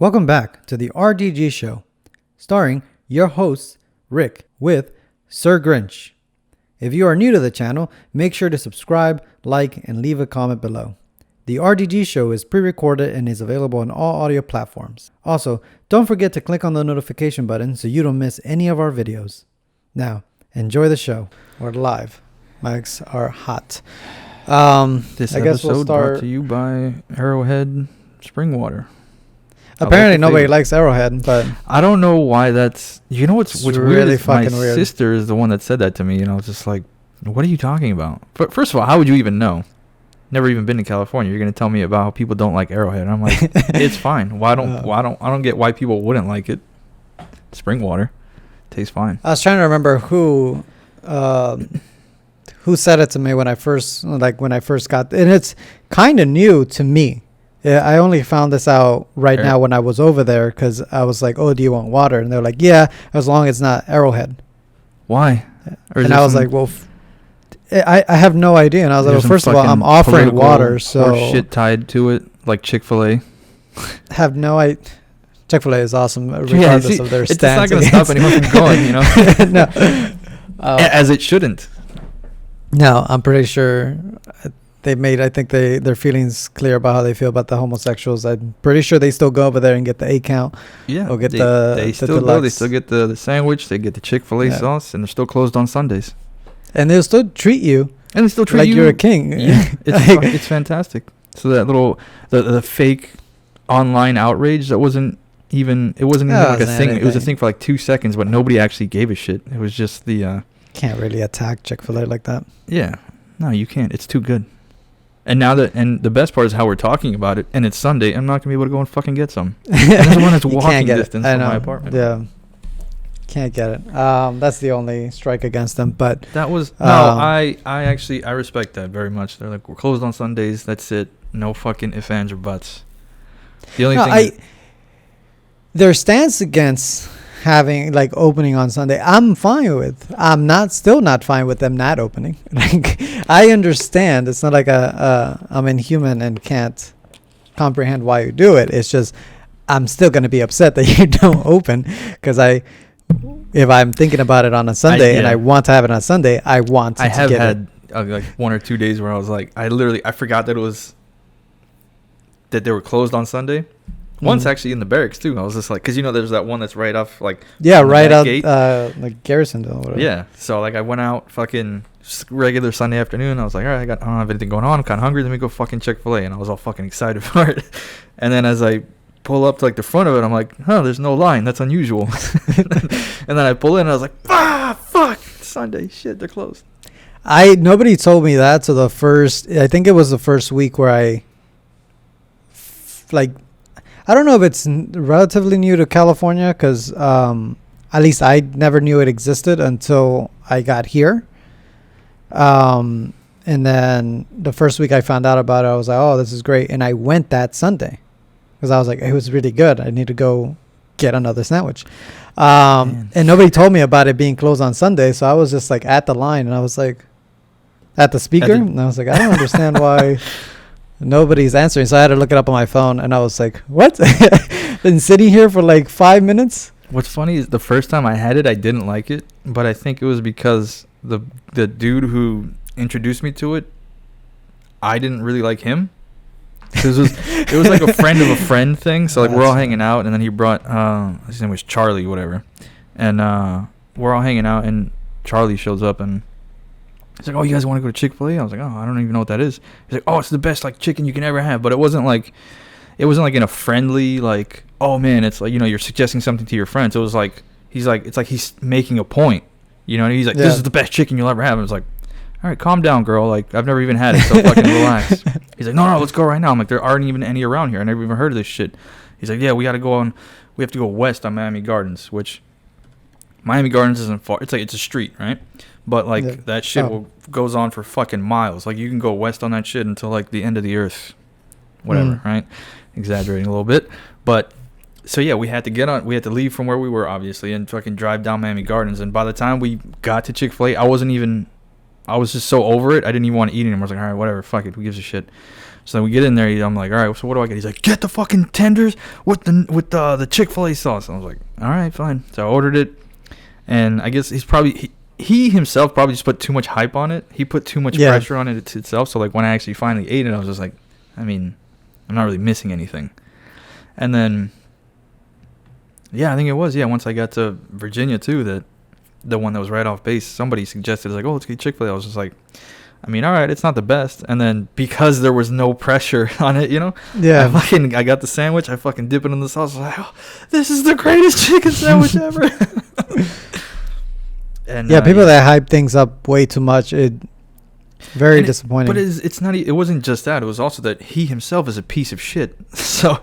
Welcome back to the RDG show, starring your host, Rick, with Sir Grinch. If you are new to the channel, make sure to subscribe, like, and leave a comment below. The RDG show is pre-recorded and is available on all audio platforms. Also, don't forget to click on the notification button so you don't miss any of our videos. Now, enjoy the show. We're live. Mics are hot. This episode brought to you by Arrowhead Spring Water. Apparently nobody likes Arrowhead, but I don't know why that's... You know what's really weird is my weird. sister is the one that said that to me, and I was just like, what are you talking about? But first of all, how would you even know? Never even been to California. You're going to tell me about how people don't like Arrowhead. And I'm like, it's fine. I don't get why people wouldn't like it. Spring water tastes fine. I was trying to remember who said it to me when I first got, and it's kind of new to me. Yeah, I only found this out now when I was over there because I was like, "Oh, do you want water?" And they're like, "Yeah, as long as it's not Arrowhead." Why? And I was like, "Well, I have no idea." And I was like, "Well, first of all, I'm offering water, so shit tied to it, like Chick-Fil-A." Have no idea. Chick-Fil-A is awesome, regardless of their stance. It's not going to stop anyone from going, you know. No, as it shouldn't. No, I'm pretty sure. I think their feelings clear about how they feel about the homosexuals. I'm pretty sure they still go over there and get the 8 count. Yeah, or get they still go. They still get the sandwich. They get the Chick-fil-A sauce, and they're still closed on Sundays. And they'll still treat you. And they still treat like you you're a king. Yeah, it's fantastic. So that little the fake online outrage it wasn't even like a thing. It was a thing for like 2 seconds, but nobody actually gave a shit. It was just the. Can't really attack Chick-fil-A like that. Yeah, no, you can't. It's too good. And the best part is how we're talking about it, and it's Sunday. I'm not gonna be able to go and fucking get some. There's one that's walking distance from my apartment. Yeah, can't get it. That's the only strike against them. But that was I actually respect that very much. They're like, we're closed on Sundays. That's it. No fucking ifs, ands, or buts. The only thing their stance against having like opening on Sunday, I'm fine with. I'm still not fine with them not opening. Like, I understand it's not like I'm inhuman and can't comprehend why you do it. It's just I'm still gonna be upset that you don't open because if I'm thinking about it on a Sunday and I want to have it on Sunday, I want to. I have had like 1 or 2 days where I was like, I forgot that they were closed on Sunday. Once actually in the barracks too. I was just like, because there's that one that's right off like right out like Garrisonville or whatever. Yeah, so like I went out fucking regular Sunday afternoon. I was like, all right, I don't have anything going on. I'm kind of hungry. Let me go fucking Chick-fil-A, and I was all fucking excited for it. And then as I pull up to like the front of it, I'm like, there's no line. That's unusual. And then I pull in, and I was like, fuck, Sunday, shit, they're closed. Nobody told me that. So I think it was the first week where I I don't know if it's relatively new to California because at least I never knew it existed until I got here. And then the first week I found out about it, I was like, oh, this is great. And I went that Sunday because I was like, it was really good. I need to go get another sandwich. And nobody told me about it being closed on Sunday. So I was just like at the line and I was like at the speaker. And I was like, I don't understand why... Nobody's answering, so I had to look it up on my phone, and I was like, what? Been sitting here for like 5 minutes? What's funny is the first time I had it, I didn't like it, but I think it was because the dude who introduced me to it, I didn't really like him. It was like a friend of a friend thing, so like we're all hanging out, and then he brought, his name was Charlie, whatever, and we're all hanging out, and Charlie shows up, and he's like, oh, you guys want to go to Chick-fil-A? I was like, oh, I don't even know what that is. He's like, oh, it's the best like chicken you can ever have. But it wasn't like in a friendly like, oh man, it's like, you're suggesting something to your friends. It was like it's like he's making a point. And he's like, this is the best chicken you'll ever have. And I was like, all right, calm down, girl. Like, I've never even had it, so fucking relax. He's like, no, let's go right now. I'm like, there aren't even any around here. I never even heard of this shit. He's like, yeah, we have to go west on Miami Gardens, which Miami Gardens isn't far. It's like it's a street, right? But like that shit goes on for fucking miles. Like you can go west on that shit until like the end of the earth, whatever, right? Exaggerating a little bit, but so yeah, we had to leave from where we were obviously and fucking drive down Miami Gardens. And by the time we got to Chick-fil-A, I was just so over it. I didn't even want to eat anymore. I was like, all right, whatever, fuck it, who gives a shit? So we get in there. I'm like, all right, so what do I get? He's like, get the fucking tenders with the Chick-fil-A sauce. I was like, all right, fine. So I ordered it, and I guess he himself probably just put too much hype on it. He put too much pressure on it itself. So like when I actually finally ate it, I was just like, I mean, I'm not really missing anything. And then, yeah, I think it was, once I got to Virginia too, that the one that was right off base, somebody suggested, like, oh, let's get Chick-fil-A. I was just like, I mean, all right, it's not the best. And then because there was no pressure on it, I got the sandwich. I fucking dip it in the sauce. I was like, oh, this is the greatest chicken sandwich ever. And people that hype things up way too much, very disappointing. But it's not. It wasn't just that. It was also that he himself is a piece of shit. So,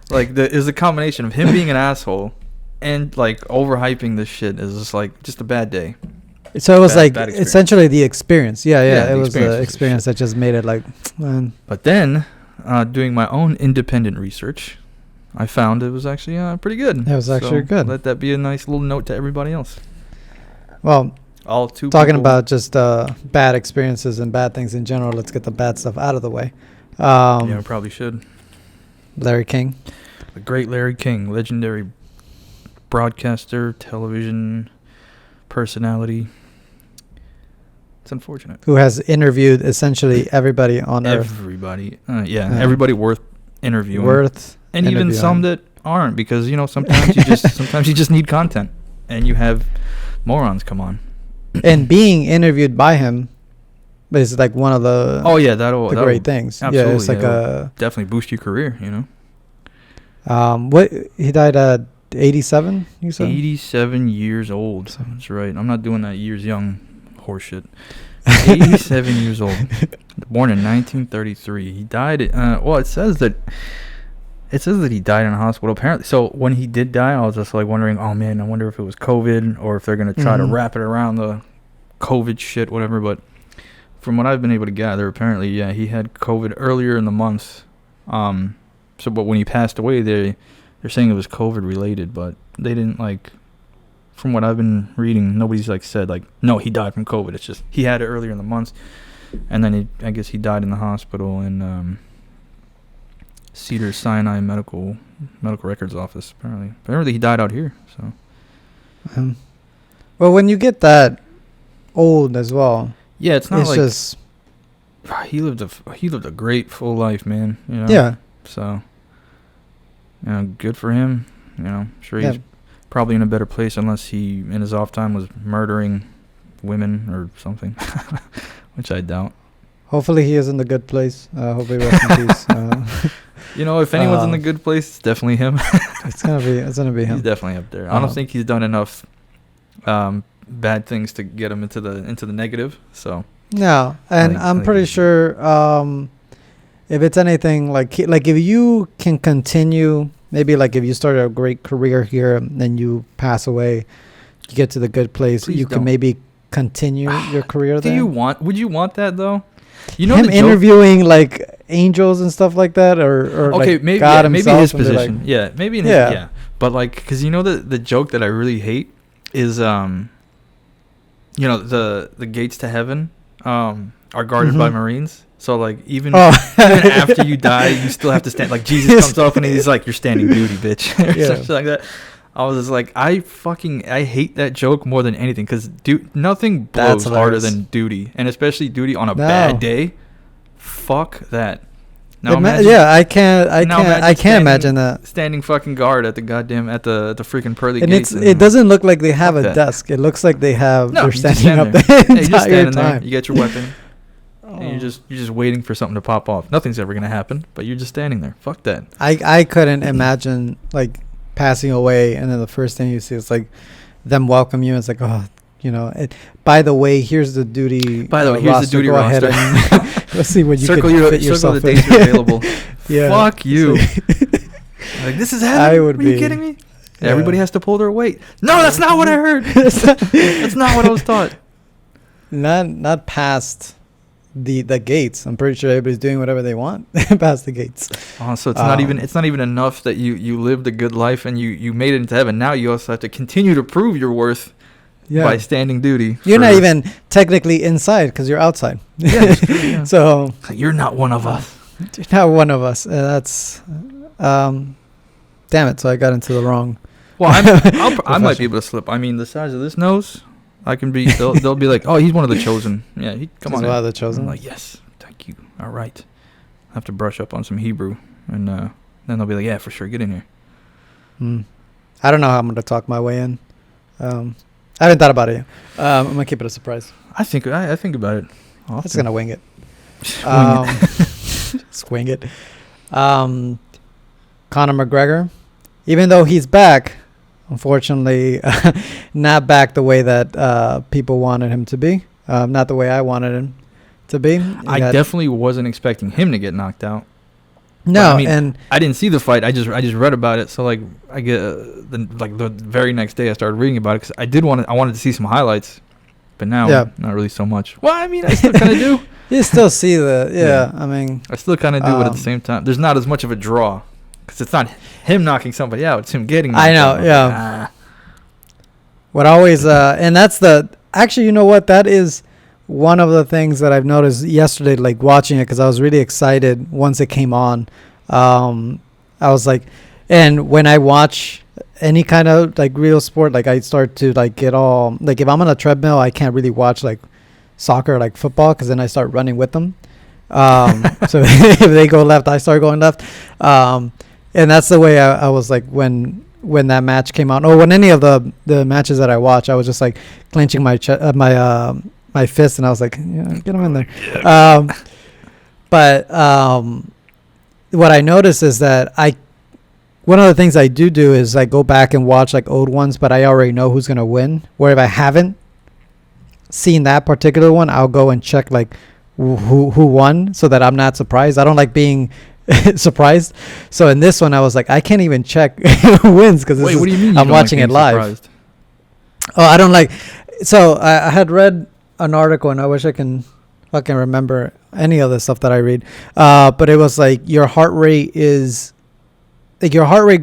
like, it was a combination of him being an asshole and like overhyping this shit is just a bad day. So it was essentially the experience. Yeah, it was the experience that just made it like, man. But then, doing my own independent research, I found it was actually pretty good. It was actually good. Let that be a nice little note to everybody else. Well, talking about just bad experiences and bad things in general, let's get the bad stuff out of the way. We probably should. Larry King. The great Larry King, legendary broadcaster, television personality. It's unfortunate. Who has interviewed essentially everybody on Earth. Everybody. Everybody worth interviewing. And even some that aren't, because, sometimes you just need content. And you have morons come on. And being interviewed by him is like one of the that'll great things. Absolutely. Yeah, it's like definitely boost your career, What he died at 87, you said? 87 years old. That's right. I'm not doing that years young horseshit. 87 years old. Born in 1933. He died it says that he died in a hospital apparently. So when he did die, I was just like wondering, oh man, I wonder if it was COVID or if they're going to try to wrap it around the COVID shit, whatever. But from what I've been able to gather, apparently, he had COVID earlier in the month. But when he passed away, they're saying it was COVID related, but they didn't from what I've been reading, nobody's said no, he died from COVID. It's just he had it earlier in the month, and then I guess he died in the hospital in Cedar Sinai Medical Records Office. Apparently he died out here. So, well, when you get that old as well, it's not just he lived a great full life, man. Yeah. So, good for him. Sure he's probably in a better place, unless he in his off time was murdering women or something, which I doubt. Hopefully he is in the good place. Hopefully rest in peace. If anyone's in the good place, it's definitely him. It's gonna be him. He's definitely up there. I don't think he's done enough bad things to get him into the negative. So no, and I'm pretty sure if it's anything like if you can continue, maybe if you started a great career here and then you pass away, you get to the good place, can maybe continue your career there. Would you want that though? Him interviewing angels and stuff like that, or maybe God himself, maybe his position, maybe in his, but because the joke that I really hate is the gates to heaven are guarded by Marines. So even after you die, you still have to stand. Jesus comes up and he's like, "You're standing duty, bitch," or something like that. I was just like, I hate that joke more than anything, because nothing blows harder than duty, and especially duty on a bad day. Fuck that. Now I can't imagine that. Standing fucking guard at the freaking pearly and gates. It doesn't look like they have a desk. It looks like they're standing up the entire time. You get your weapon. And you're just waiting for something to pop off. Nothing's ever gonna happen, but you're just standing there. Fuck that. I couldn't imagine passing away and then the first thing you see is them welcome you. It's by the way, here's the dudy. By the way, here's the duty roster. Let's see what you can fit yourself in. Circle the dates are available. Fuck you. This is heaven. Are you kidding me? Yeah. Everybody has to pull their weight. No, that's not what I heard. That's not what I was taught. Not past the gates. I'm pretty sure everybody's doing whatever they want past the gates. Oh, so it's not even enough that you lived a good life and you made it into heaven. Now you also have to continue to prove your worth by standing duty. You're not even technically inside because you're outside. Yeah, So you're not one of us. You're not one of us. That's damn it. So I got into the wrong. Well, I might be able to slip. I mean, the size of this nose, I can be. They'll be like, oh, he's one of the chosen. Yeah, come on. One of the chosen. I'm like, yes, thank you. All right. I have to brush up on some Hebrew, and then they'll be like, yeah, for sure, get in here. I don't know how I'm gonna talk my way in. I haven't thought about it yet. I'm gonna keep it a surprise. I think about it. I'm just gonna wing it. Just wing it. Conor McGregor, even though he's back, unfortunately, not back the way that people wanted him to be. Not the way I wanted him to be. I definitely wasn't expecting him to get knocked out. No, I mean, and I didn't see the fight. I just read about it. So like, I get the very next day I started reading about it because I wanted to see some highlights, but now not really so much. Well, I mean, I still kind of do. You still see the I mean, I still kind of do, but at the same time, there's not as much of a draw because it's not him knocking somebody out; it's him getting knocked out. I know, yeah. What always and that's actually, you know what, that is one of the things that I've noticed yesterday, like watching it, because I was really excited once it came on. I was like, and when I watch any kind of like real sport, like I start to like get all like, if I'm on a treadmill, I can't really watch like soccer, like football, because then I start running with them. So if they go left, I start going left. And that's the way I was like when that match came out, or when any of the matches that I watch, I was just like clenching my my fist, and I was like, yeah, get him in there. But what I noticed is that one of the things I do is I go back and watch like old ones, but I already know who's gonna win. Where if I haven't seen that particular one, I'll go and check like who won, so that I'm not surprised. I don't like being surprised. So in this one, I was like, I can't even check who wins because what do you mean? I'm watching it live. Surprised? Oh, I don't like. So I had read an article, and I wish I can fucking remember any of the stuff that I read. But it was like your heart rate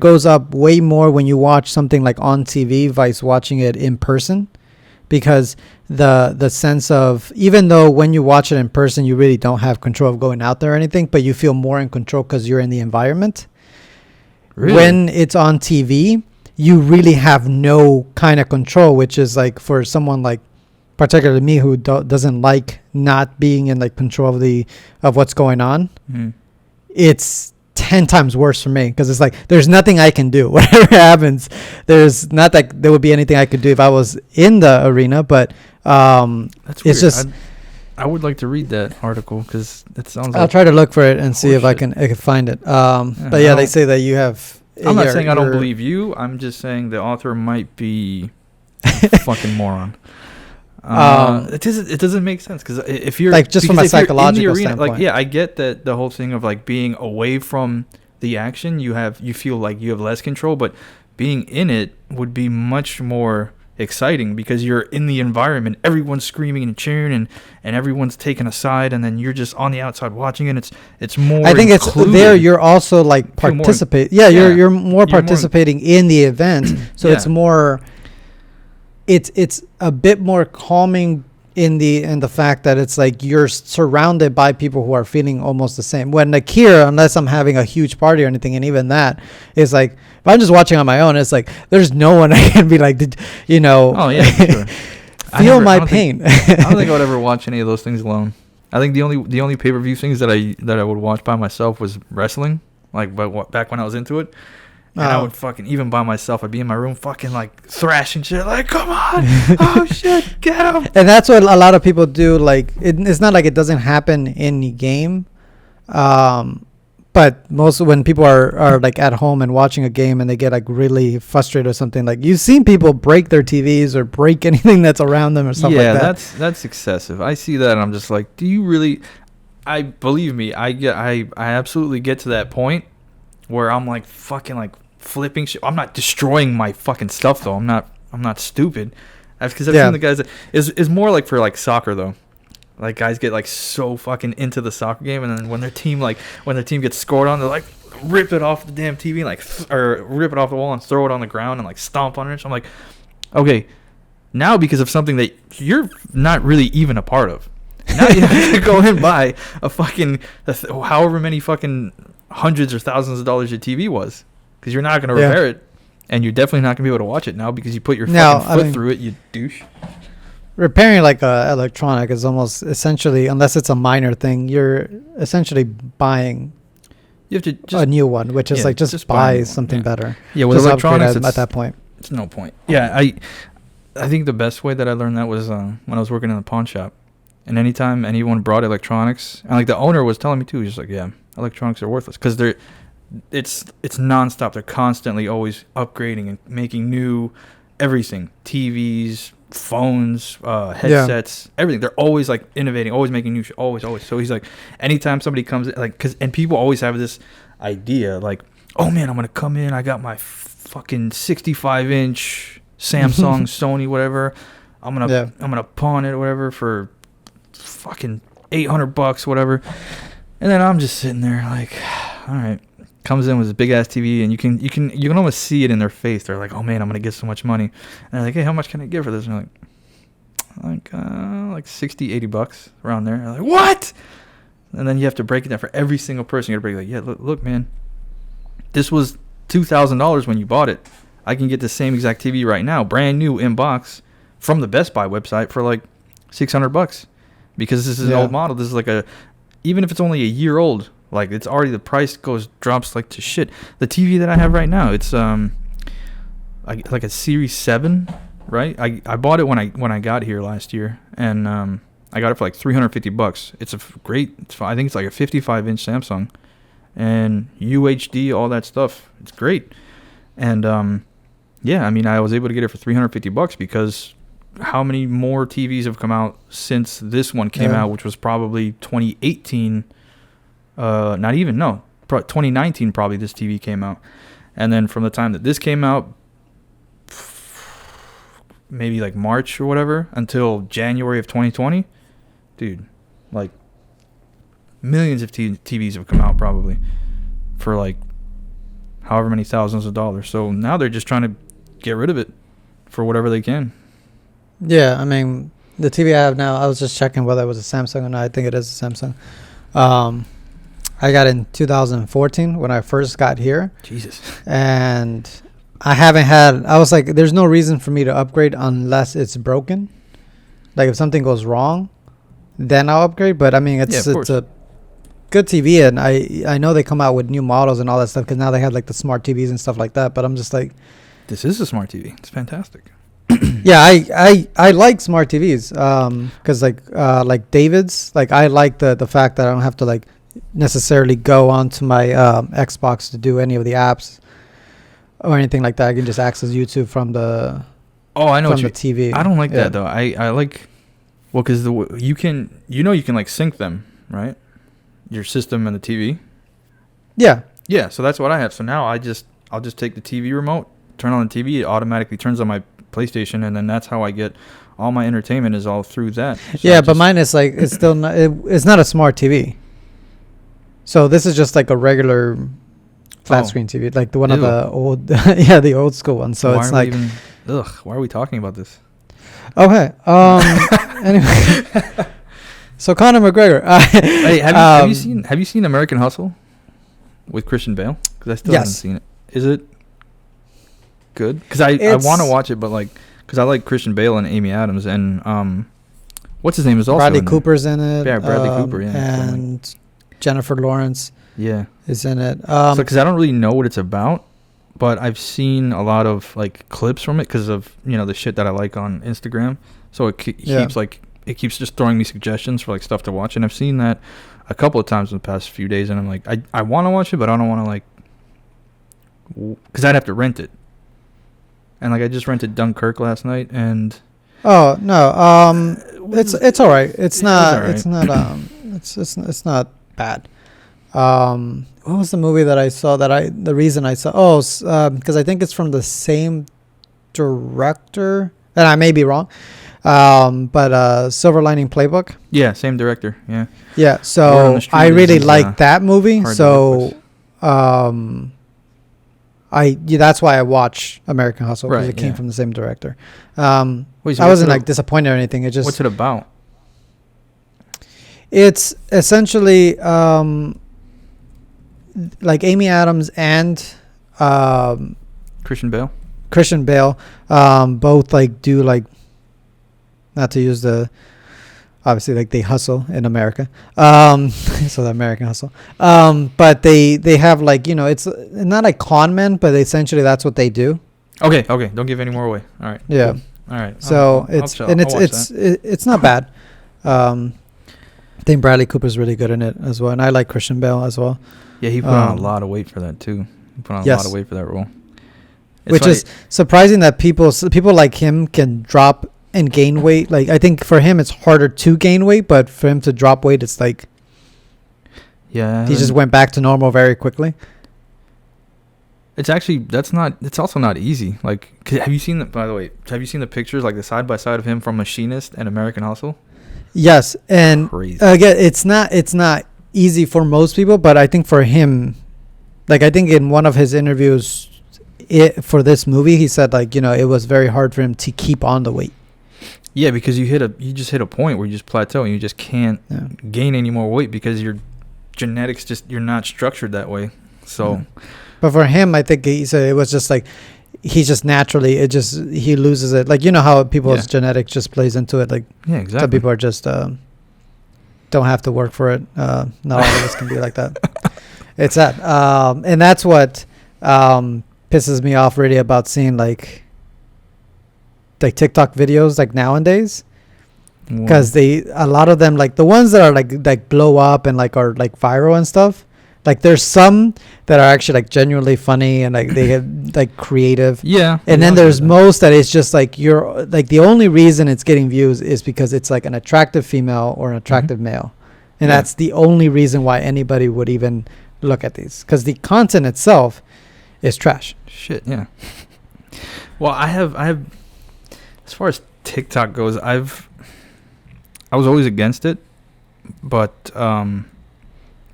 goes up way more when you watch something like on TV versus watching it in person, because the sense of, even though when you watch it in person, you really don't have control of going out there or anything, but you feel more in control because you're in the environment. Really? When it's on TV, you really have no kind of control, which is like for someone like particularly me who doesn't like not being in like control of what's going on. It's 10 times worse for me, because it's like there's nothing I can do. Whatever happens, there's not like there would be anything I could do if I was in the arena. But that's it's weird. just I would like to read that article, because it sounds like I'll try to look for it and see if I can find it. But yeah, they say that you have. I'm not saying I don't believe you. I'm just saying the author might be fucking moron. It doesn't make sense, because if you're like, just from a psychological standpoint, like, yeah, I get that the whole thing of like being away from the action, you feel like you have less control, but being in it would be much more exciting, because you're in the environment, everyone's screaming and cheering, and everyone's taking a side, and then you're just on the outside watching it. It's more. I think included. It's there. You're also like participate. You're more participating in the event, so it's more. It's a bit more calming in the fact that it's like you're surrounded by people who are feeling almost the same. When like here, unless I'm having a huge party or anything, and even that is like, if I'm just watching on my own, it's like there's no one I can be like, oh yeah, sure. feel my pain. I don't think I would ever watch any of those things alone. I think the only pay-per-view things that I would watch by myself was wrestling, like back when I was into it. And I would fucking, even by myself, I'd be in my room fucking like thrashing shit, like, come on, oh shit, get him. And that's what a lot of people do. Like, it's not like it doesn't happen in the game. But most when people are like at home and watching a game and they get like really frustrated or something, like you've seen people break their TVs or break anything that's around them or something like that. Yeah, that's excessive. I see that and I'm just like, do you really? Believe me, I absolutely get to that point where I'm like fucking like flipping shit. I'm not destroying my fucking stuff though. I'm not stupid. Because I've seen the guys that is more like for like soccer though. Like guys get like so fucking into the soccer game, and then when their team gets scored on, they're like rip it off the damn TV, or rip it off the wall and throw it on the ground and like stomp on it. So I'm like, okay, now because of something that you're not really even a part of, Now you have to go and buy a fucking however many fucking hundreds or thousands of dollars your TV was, because you're not going to repair it, and you're definitely not going to be able to watch it now because you put your fucking foot through it, you douche. Repairing like a electronic is almost essentially, unless it's a minor thing, you're essentially buying. You have to just a new one, which is like just buy something better. Yeah, with just electronics, at that point, it's no point. Yeah, I think the best way that I learned that was when I was working in the pawn shop. And anytime anyone brought electronics, and like the owner was telling me too, he's just like, yeah, electronics are worthless because it's nonstop. They're constantly always upgrading and making new everything, TVs, phones, headsets, everything. They're always like innovating, always making new shit, always. So he's like, anytime somebody comes in, like, and people always have this idea like, oh man, I'm gonna come in, I got my fucking 65-inch Samsung, Sony, whatever. I'm gonna pawn it, whatever, for fucking $800, whatever. And then I'm just sitting there like, all right. Comes in with his big ass TV, and you can almost see it in their face. They're like, oh man, I'm gonna get so much money. And they're like, hey, how much can I get for this? And they're like $60-$80 around there. And they're like, what? And then you have to break it down for every single person. You gotta break it, like, yeah, look, man, this was $2,000 when you bought it. I can get the same exact TV right now, brand new in box, from the Best Buy website for like $600, because this is an old model. This is like even if it's only a year old, like it's already, the price drops like to shit. The TV that I have right now, it's like a Series 7, right? I bought it when I got here last year, and I got it for like $350. It's I think it's like a 55-inch Samsung, and UHD, all that stuff. It's great, and yeah, I mean, I was able to get it for $350 because how many more TVs have come out since this one came out, which was probably 2018. 2019 probably this TV came out. And then from the time that this came out, maybe like March or whatever, until January of 2020, dude, like millions of TVs have come out probably for like however many thousands of dollars. So now they're just trying to get rid of it for whatever they can. Yeah, I mean, the TV I have now, I was just checking whether it was a Samsung or not. I think it is a Samsung. I got in 2014 when I first got here. Jesus. And I was like, there's no reason for me to upgrade unless it's broken. Like if something goes wrong, then I'll upgrade. But I mean, it's a good TV, and I know they come out with new models and all that stuff because now they have like the smart TVs and stuff like that. But I'm just like, this is a smart TV. It's fantastic. Yeah, I like smart TVs because like David's, like I like the fact that I don't have to like necessarily go onto my Xbox to do any of the apps or anything like that. I can just access YouTube from the TV. I don't like that though. I like, well, because you can like sync them, right? Your system and the TV. Yeah. So that's what I have. So now I'll just take the TV remote, turn on the TV, it automatically turns on my PlayStation, and then that's how I get all my entertainment is all through that. So but mine is like, it's still not, it's not a smart TV. So this is just like a regular flat screen TV, like the one of the old, the old school one. So it's like, why are we talking about this? Okay. Anyway, so Connor McGregor. Hey, have you seen American Hustle with Christian Bale? Because I still haven't seen it. Is it good? Because I want to watch it, but like, because I like Christian Bale and Amy Adams, and what's his name is also Bradley Cooper's in it. Yeah, Bradley Cooper. Yeah, and Jennifer Lawrence. Yeah, is in it. So because I don't really know what it's about, but I've seen a lot of like clips from it because of the shit that I like on Instagram. So it keeps just throwing me suggestions for like stuff to watch, and I've seen that a couple of times in the past few days, and I'm like, I want to watch it, but I don't want to like, because I'd have to rent it. And like I just rented Dunkirk last night, and it's all right. It's not bad. What was the movie that I saw the reason I saw because I think it's from the same director, and I may be wrong, but Silver Lining Playbook. Yeah, same director. Yeah. So I really like that movie. So that's why I watch American Hustle, because it came from the same director. I wasn't like disappointed or anything. It just, what's it about? It's essentially like Amy Adams and Christian Bale. Christian Bale, both like do like, not to use the, obviously like they hustle in America, so the American hustle, but they have like, it's not like con men, but essentially that's what they do. Okay, don't give any more away. All right. Yeah. Cool. All right. So it's not bad. I think Bradley Cooper's really good in it as well, and I like Christian Bale as well. Yeah, he put on a lot of weight for that too. He put on a lot of weight for that role. Which is surprising that people like him can drop and gain weight. Like, I think for him it's harder to gain weight, but for him to drop weight, it's like, yeah, he just went back to normal very quickly. It's actually, it's also not easy. Like, have you seen the pictures, like the side by side of him from Machinist and American Hustle? Yes, and crazy. Again, it's not easy for most people, but I think for him, like, I think in one of his interviews for this movie, he said, like, it was very hard for him to keep on the weight. Yeah, because you just hit a point where you just plateau and you just can't gain any more weight because your genetics you're not structured that way. So, but for him, I think he said it was just like, he just naturally, he loses it. Like, how people's genetics just plays into it. Like, yeah, exactly. Some people are just don't have to work for it. Not all of us can be like that. It's that, and that's what pisses me off really about seeing like TikTok videos like nowadays, because a lot of them, like the ones that are like blow up and like are like viral and stuff. Like, there's some that are actually like genuinely funny and like they have like creative. Yeah. And then there's most that it's just like, you're like, the only reason it's getting views is because it's like an attractive female or an attractive male. And that's the only reason why anybody would even look at these, because the content itself is trash. Shit. Yeah. Well, I have, as far as TikTok goes, I was always against it, but,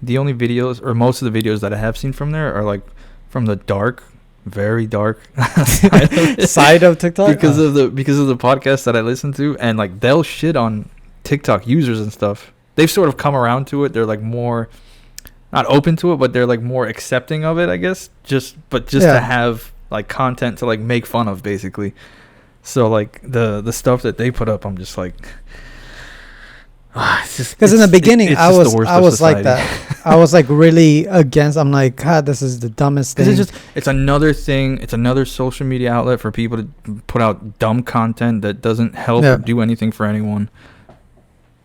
the only videos, or most of the videos that I have seen from there, are like from the very dark side of TikTok, because of the podcast that I listen to, and like they'll shit on TikTok users and stuff. They've sort of come around to it. They're like more not open to it, but they're like more accepting of it, I guess. Just to have like content to like make fun of, basically. So like the stuff that they put up, I'm just like. Because in the beginning, I was like that. I was like really against. I'm like, God, this is the dumbest thing. It's another thing. It's another social media outlet for people to put out dumb content that doesn't help or do anything for anyone.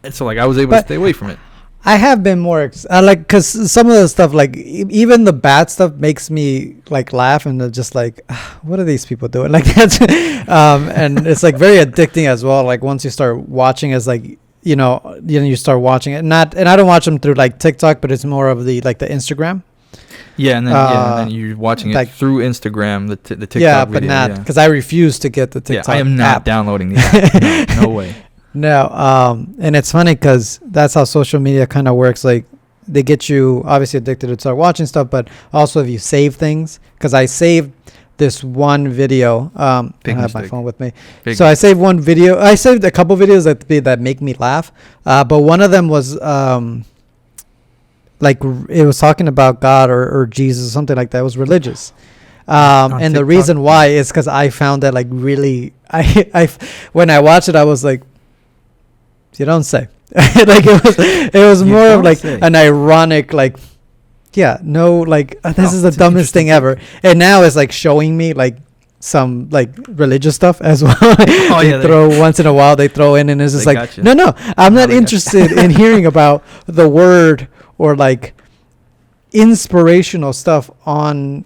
And so, like, I was able to stay away from it. I have been more because some of the stuff, like even the bad stuff, makes me like laugh and just like, what are these people doing? Like that's, and it's like very addicting as well. Like once you start watching, as like. You start watching it, and I don't watch them through like TikTok, but it's more of the Instagram. Yeah, and then you're watching it through Instagram, the TikTok. Yeah, but not because I refuse to get the TikTok. Yeah, I am not downloading the app. No way. No, and it's funny because that's how social media kind of works. Like they get you obviously addicted to start watching stuff, but also if you save things, because I saved this one video. I have my phone with me. I saved one video. I saved a couple videos that make me laugh. But one of them was like it was talking about God or Jesus or something like that. It was religious. And TikTok, the reason why is because I found that like really, I when I watched it, I was like, you don't say. Like it was more of like an ironic like. Yeah, no, like this is the dumbest thing ever. And now it's like showing me like some like religious stuff as well. Once in a while they throw in, and it's just like, no, I'm not interested in hearing about the word or like inspirational stuff on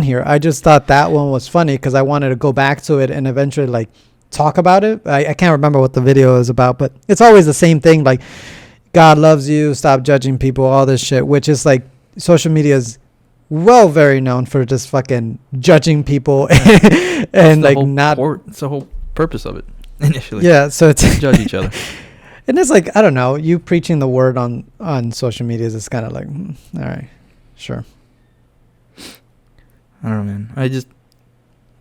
here. I just thought that one was funny because I wanted to go back to it and eventually like talk about it. I can't remember what the video is about, but it's always the same thing. Like, God loves you, stop judging people, all this shit, which is like, social media is very known for just fucking judging people and like not. It's the whole purpose of it initially. Yeah, so it's judge each other. And it's like, I don't know, you preaching the word on social media is kind of like, all right, sure. I don't know, man.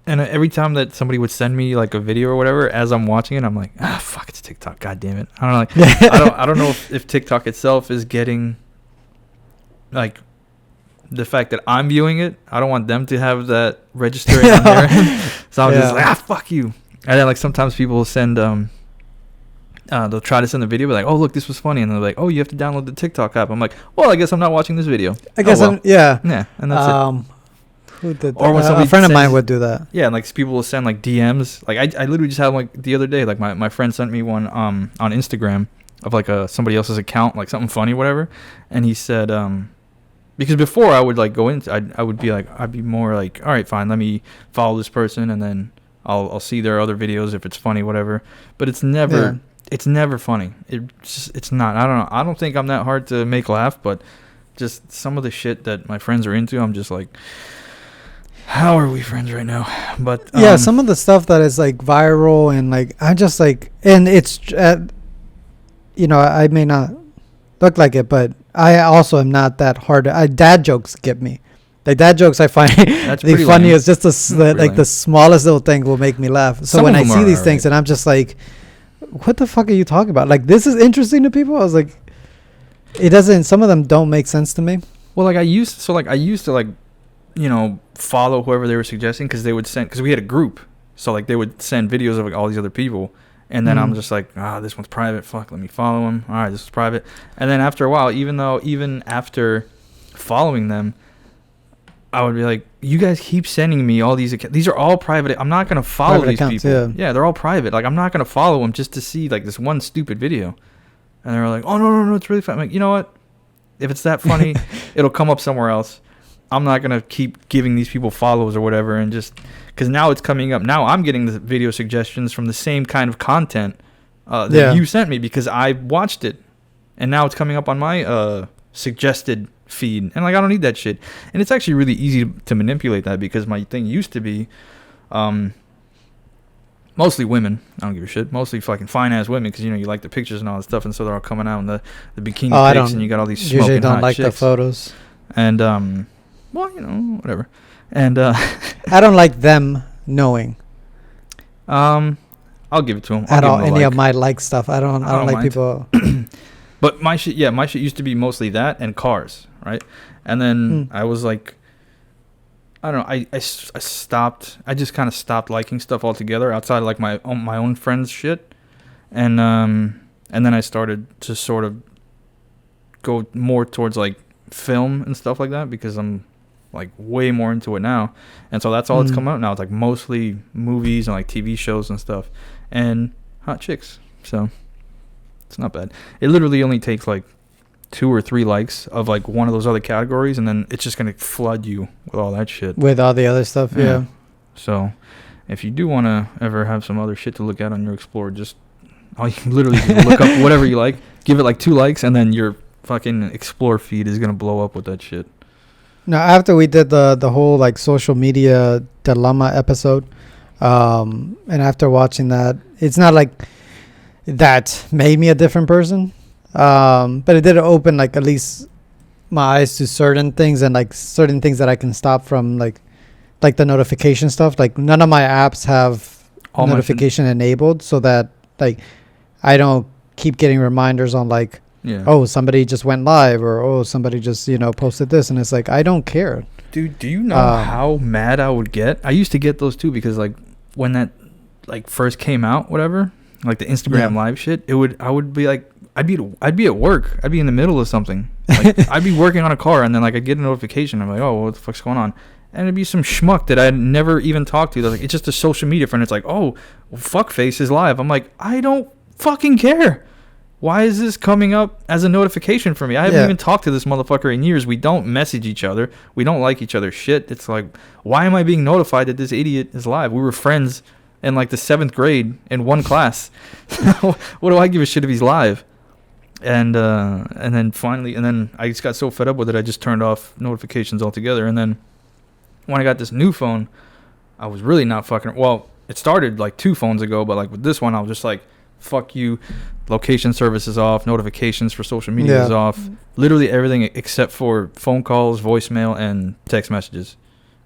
And every time that somebody would send me like a video or whatever, as I'm watching it, I'm like, fuck, it's TikTok. God damn it. I don't know. Like, I don't know if TikTok itself is getting like the fact that I'm viewing it. I don't want them to have that registering on their end. So I'm just like, fuck you. And then like sometimes people will send they'll try to send the video, but like, oh look, this was funny, and they're like, oh, you have to download the TikTok app. I'm like, well, I guess I'm not watching this video. I guess yeah, and that's it. Who did that? Or when a friend of mine would do that. Yeah, and like people will send like DMs. Like I literally just had like the other day, like my friend sent me one on Instagram of like somebody else's account, like something funny, whatever, and he said because before I would like go into I would be like I'd be more like, all right, fine, let me follow this person and then I'll see their other videos if it's funny, whatever. But it's never funny. It's not. I don't know. I don't think I'm that hard to make laugh, but just some of the shit that my friends are into, I'm just like, how are we friends right now? But yeah, some of the stuff that is like viral and like I just like, and it's you know, I may not look like it, but I also am not that hard. Dad jokes get me. Like dad jokes, I find the funniest. Just the smallest little thing will make me laugh. So when I see these things, and I'm just like, "What the fuck are you talking about? Like this is interesting to people." I was like, "It doesn't." Some of them don't make sense to me. Well, like I used to like, you know, follow whoever they were suggesting because they would send, because we had a group, so like they would send videos of like all these other people, and then I'm just like, this one's private. Fuck, let me follow him. All right, this is private. And then after a while, even after following them, I would be like, you guys keep sending me all these accounts. These are all private. I'm not going to follow private these accounts, people. Yeah, they're all private. Like, I'm not going to follow them just to see, like, this one stupid video. And they're like, oh, no, it's really fun. I'm like, you know what? If it's that funny, it'll come up somewhere else. I'm not going to keep giving these people follows or whatever. And just, because now it's coming up. Now I'm getting the video suggestions from the same kind of content that you sent me because I watched it. And now it's coming up on my suggested feed, and like I don't need that shit. And it's actually really easy to manipulate that because my thing used to be mostly women. I don't give a shit. Mostly fucking fine ass women because you know you like the pictures and all that stuff, and so they're all coming out in the bikini pics, and you got all these smoking hot chicks. Usually don't like the photos. And well, you know, whatever. And I don't like them knowing. I'll give it to them. At all, any of my like stuff. I don't like mind. People. But my shit used to be mostly that and cars, right? And then I was like, I don't know, I stopped. I just kind of stopped liking stuff altogether outside of like my own friends' shit, and then I started to sort of go more towards like film and stuff like that because I'm like way more into it now, and so that's all that's come out now. It's like mostly movies and like TV shows and stuff, and hot chicks. So. It's not bad. It literally only takes like 2 or 3 likes of like one of those other categories, and then it's just gonna flood you with all that shit. With all the other stuff, yeah. So, if you do want to ever have some other shit to look at on your Explorer, just all you can literally do look up whatever you like, give it like 2 likes, and then your fucking Explorer feed is gonna blow up with that shit. Now, after we did the whole like social media dilemma episode, and after watching that, it's not like that made me a different person, but it did open like at least my eyes to certain things and like certain things that I can stop from, like the notification stuff. Like none of my apps have all notification enabled, so that like I don't keep getting reminders on like, oh, somebody just went live, or oh, somebody just posted this, and it's like I don't care. Dude, do you know how mad I would get? I used to get those too because like when that like first came out, whatever. Like the Instagram live shit, I would be like, I'd be at work. I'd be in the middle of something. Like, I'd be working on a car, and then like I'd get a notification. I'm like, oh, what the fuck's going on? And it'd be some schmuck that I'd never even talked to. They're like, it's just a social media friend. It's like, oh, well, fuckface is live. I'm like, I don't fucking care. Why is this coming up as a notification for me? I haven't even talked to this motherfucker in years. We don't message each other. We don't like each other's shit. It's like, why am I being notified that this idiot is live? We were friends in like the 7th grade in one class. What do I give a shit if he's live? And then finally, I just got so fed up with it, I just turned off notifications altogether. And then when I got this new phone, I was really not fucking. Well, it started like 2 phones ago, but like with this one, I was just like, fuck you. Location service is off. Notifications for social media is off. Literally everything except for phone calls, voicemail, and text messages.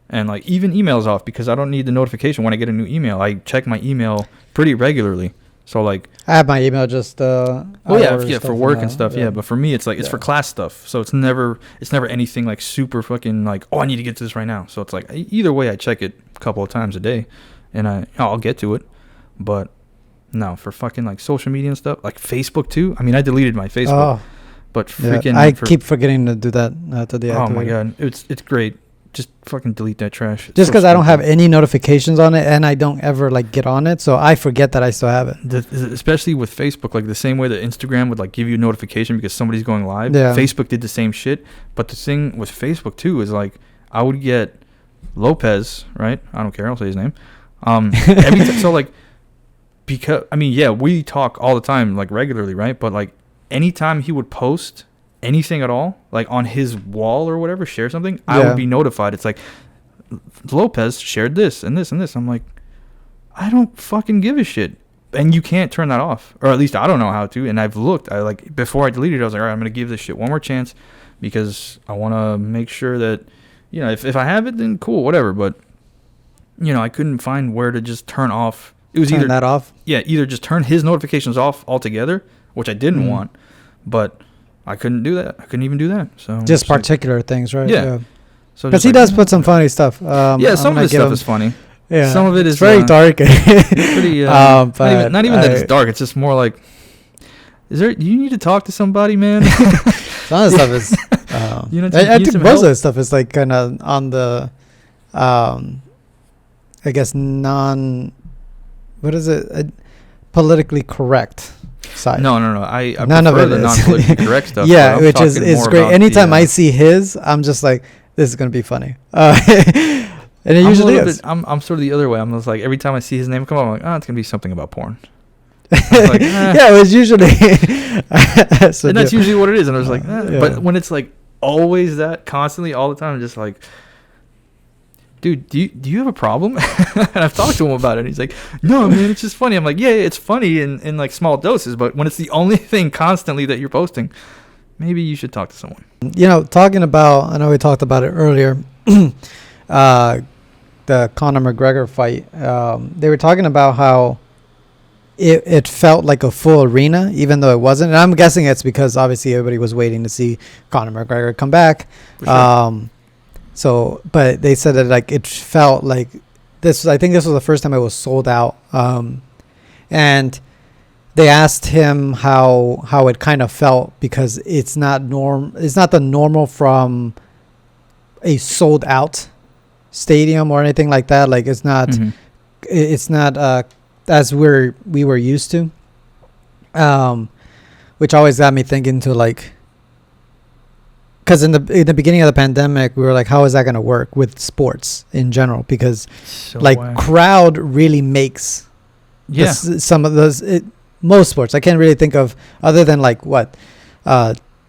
And like even emails off because I don't need the notification when I get a new email. I check my email pretty regularly. So like I have my email just for work and stuff. Yeah, but for me it's like it's for class stuff. So it's never anything like super fucking like, oh, I need to get to this right now. So it's like either way I check it a couple of times a day and I'll get to it. But no, for fucking like social media and stuff, like Facebook too. I mean, I deleted my Facebook. But freaking I keep forgetting to do that to deactivate. Oh my god, it's great. Just fucking delete that trash. Just because I don't have any notifications on it and I don't ever like get on it, so I forget that I still have it. Especially with Facebook, like the same way that Instagram would like give you a notification because somebody's going live. Yeah. Facebook did the same shit. But the thing with Facebook too is like I would get Lopez, right? I don't care. I'll say his name. So like because I mean, yeah, we talk all the time, like regularly, right? But like anytime he would post anything at all, like on his wall or whatever, share something, I would be notified. It's like Lopez shared this and this and this. I'm like, I don't fucking give a shit. And you can't turn that off, or at least I don't know how to. And I've looked. I like before I deleted it, I was like, all right, I'm gonna give this shit one more chance because I want to make sure that, you know, if I have it, then cool, whatever. But you know, I couldn't find where to just turn off. It was turn that off. Yeah, either just turn his notifications off altogether, which I didn't want, but I couldn't do that. I couldn't even do that. So just particular things, right? Yeah. So because he does put some funny stuff. Some of his stuff is funny. Yeah. Some of it is very dark. Pretty. But not even that it's dark. It's just more like, you need to talk to somebody, man? Some of the stuff is. I think most of the stuff is like kind of on the, I guess what is it? Politically correct side. No. I None prefer of it the is. non-politically correct stuff. Yeah, which is great. Anytime I see his, I'm just like, this is gonna be funny. And it usually is. I'm sort of the other way. I'm just like, every time I see his name come up, I'm like, oh, it's gonna be something about porn. Like, yeah, it was usually. And that's usually what it is. And I was like, but when it's like always that, constantly, all the time, I'm just like, dude, do you have a problem? And I've talked to him about it. And he's like, no, man, it's just funny. I'm like, yeah, it's funny in like small doses, but when it's the only thing constantly that you're posting, maybe you should talk to someone. You know, talking about, I know we talked about it earlier, the Connor McGregor fight. They were talking about how it felt like a full arena, even though it wasn't. And I'm guessing it's because obviously everybody was waiting to see Connor McGregor come back. For sure. So, but they said that like it felt like this. I think this was the first time it was sold out. And they asked him how it kind of felt because it's not the normal from a sold out stadium or anything like that. Like it's not, it's not as we were used to. Which always got me thinking to like. Because in the beginning of the pandemic, we were like, how is that going to work with sports in general? Because crowd really makes some of those, most sports. I can't really think of other than like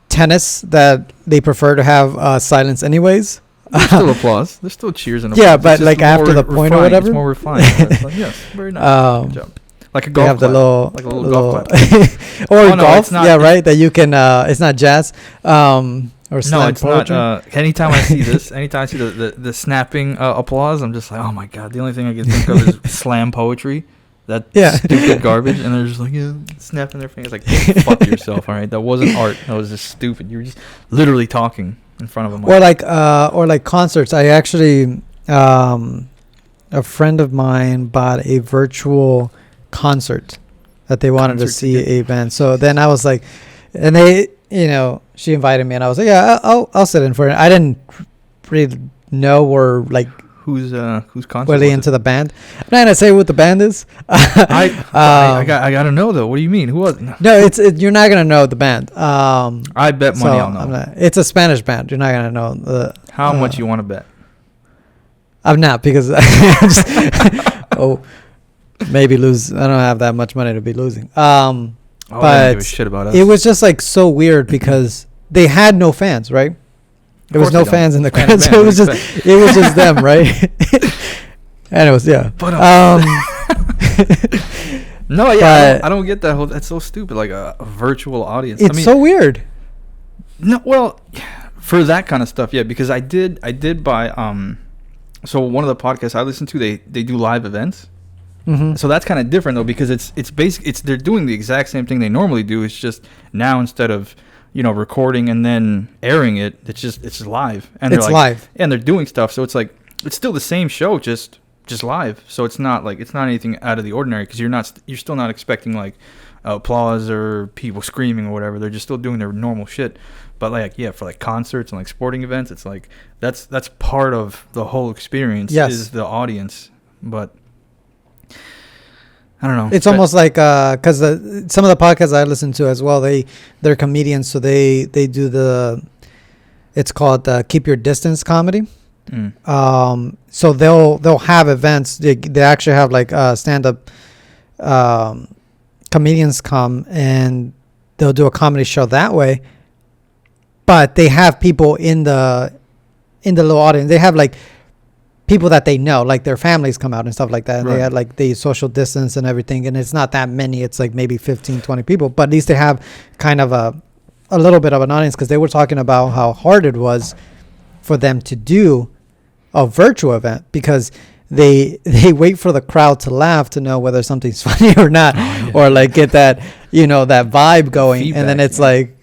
tennis that they prefer to have silence anyways. There's still applause. There's still cheers and applause. Yeah, but like after the point or whatever. It's more refined. It's like, yes, very nice. Good job. Like a golf clap. Like a little golf clap. Or golf. Yeah, right. That you can, it's not jazz. Or no, it's poetry. Not. Anytime I see this, anytime I see the snapping applause, I'm just like, oh my god. The only thing I can think of is slam poetry. That stupid garbage, and they're just like snapping their fingers like, go fuck yourself. All right, that wasn't art. That was just stupid. You were just literally talking in front of a mic. Or like concerts. I actually, a friend of mine bought a virtual concert that they wanted to see a band. So then I was like, and they. She invited me, and I was like, "Yeah, I'll sit in for it." I didn't really know or like who's concert. Really into the band. I'm not gonna say what the band is. I gotta know though. What do you mean? Who was it? No, you're not gonna know the band. I bet money I'll know. It's a Spanish band. You're not gonna know how much you want to bet. I'm not because maybe lose. I don't have that much money to be losing. But I don't give a shit about us. It was just like so weird because they had no fans, right? There was no fans in the crowd, so it was just them, right? And it was But no, yeah, I don't get that whole. That's so stupid. Like a virtual audience. It's so weird. No, well, for that kind of stuff, yeah. Because I did buy so one of the podcasts I listen to, they do live events. Mm-hmm. So that's kind of different though, because it's they're doing the exact same thing they normally do. It's just now instead of recording and then airing it, it's just live, and it's live, and they're doing stuff. So it's like it's still the same show, just live. So it's not anything out of the ordinary, because you're still not expecting like applause or people screaming or whatever. They're just still doing their normal shit. But for like concerts and like sporting events, it's like that's part of the whole experience. Yes. Is the audience. But I don't know. It's almost like because some of the podcasts I listen to as well, they're comedians, so they do it's called Keep Your Distance comedy. So they'll have events. They actually have like stand up comedians come, and they'll do a comedy show that way. But they have people in the little audience. They have like people that they know, like their families come out and stuff like that. And right. They had like the social distance and everything. And it's not that many. It's like maybe 15, 20 people. But at least they have kind of a little bit of an audience, because they were talking about how hard it was for them to do a virtual event, because they wait for the crowd to laugh to know whether something's funny or not, or like get that, that vibe going. Feedback, and then it's like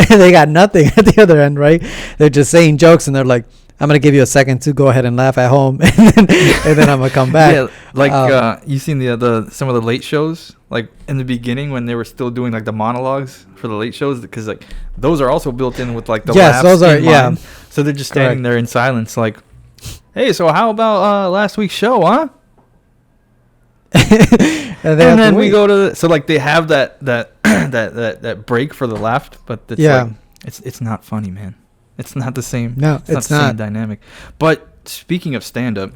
they got nothing at the other end, right? They're just saying jokes, and they're like, I'm going to give you a second to go ahead and laugh at home, and then I'm going to come back. Yeah, like you seen some of the late shows, like in the beginning when they were still doing like the monologues for the late shows, because like those are also built in with like the laughs those are, in mind. So they're just standing there in silence like, hey, so how about last week's show, huh? and then we go to so like they have that break for the laugh, but it's like, it's not funny, man. It's not the same. No, it's not the not same dynamic. But speaking of stand-up,